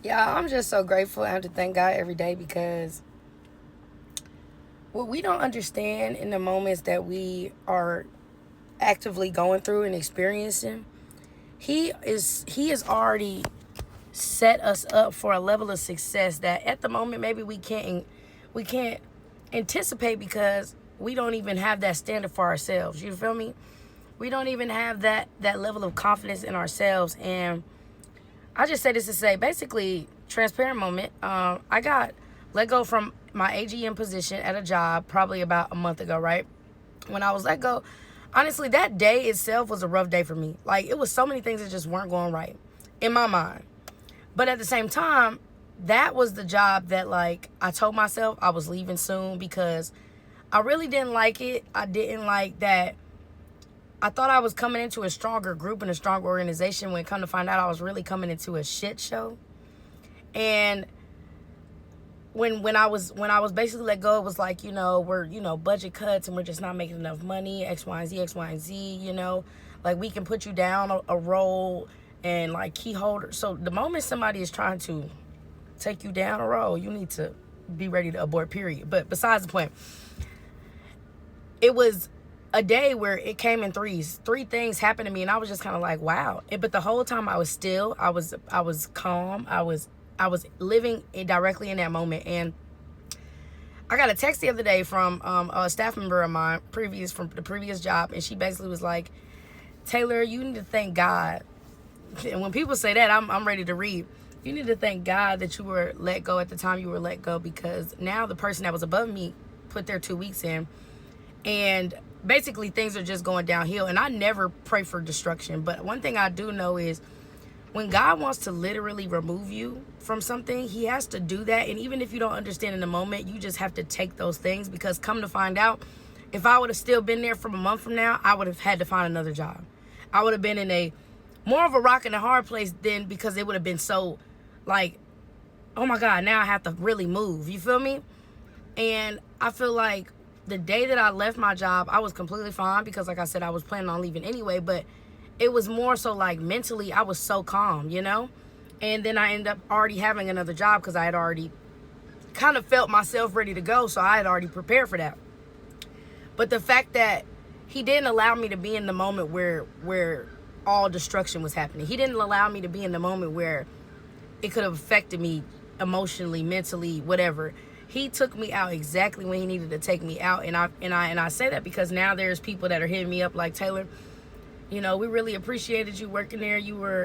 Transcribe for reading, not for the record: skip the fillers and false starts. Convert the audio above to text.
Yeah, I'm just so grateful. I have to thank God every day because what we don't understand in the moments that we are actively going through and experiencing, he is already set us up for a level of success that at the moment maybe we can't anticipate because we don't even have that standard for ourselves. You feel me? We don't even have that level of confidence in ourselves. And I just say this to say, basically, transparent moment. I got let go from my AGM position at a job probably about a month ago, right? When I was let go, honestly, that day itself was a rough day for me. Like, it was so many things that just weren't going right in my mind. But at the same time, that was the job that, like, I told myself I was leaving soon because I really didn't like it. I didn't like that. I thought I was coming into a stronger group and a stronger organization when come to find out I was really coming into a shit show. And when I was basically let go, it was like, we're, budget cuts and we're just not making enough money, X, Y, and Z, X, Y, and Z. Like, we can put you down a role and like key holder. So the moment somebody is trying to take you down a role, you need to be ready to abort, period. But besides the point, it was a day where it came in threes. Three things happened to me, and I was just kind of like, wow. But the whole time I was still, I was calm. I was living directly in that moment. And I got a text the other day from a staff member of mine, from the previous job, and she basically was like, Taylor, you need to thank God. And when people say that, I'm ready to read. You need to thank God that you were let go at the time you were let go, because now the person that was above me put their 2 weeks in, and basically things are just going downhill. And I never pray for destruction, but one thing I do know is when God wants to literally remove you from something, he has to do that. And even if you don't understand in the moment, you just have to take those things, because come to find out, if I would have still been there from a month from now, I would have had to find another job. I would have been in a more of a rock and a hard place then, because it would have been so like, oh my God, now I have to really move. You feel me? And I feel like the day that I left my job, I was completely fine because, like I said, I was planning on leaving anyway. But it was more so like mentally, I was so calm. And then I ended up already having another job because I had already kind of felt myself ready to go. So I had already prepared for that. But the fact that he didn't allow me to be in the moment where all destruction was happening. He didn't allow me to be in the moment where it could have affected me emotionally, mentally, whatever. He took me out exactly when he needed to take me out. And I say that because now there's people that are hitting me up like, Taylor, we really appreciated you working there. You were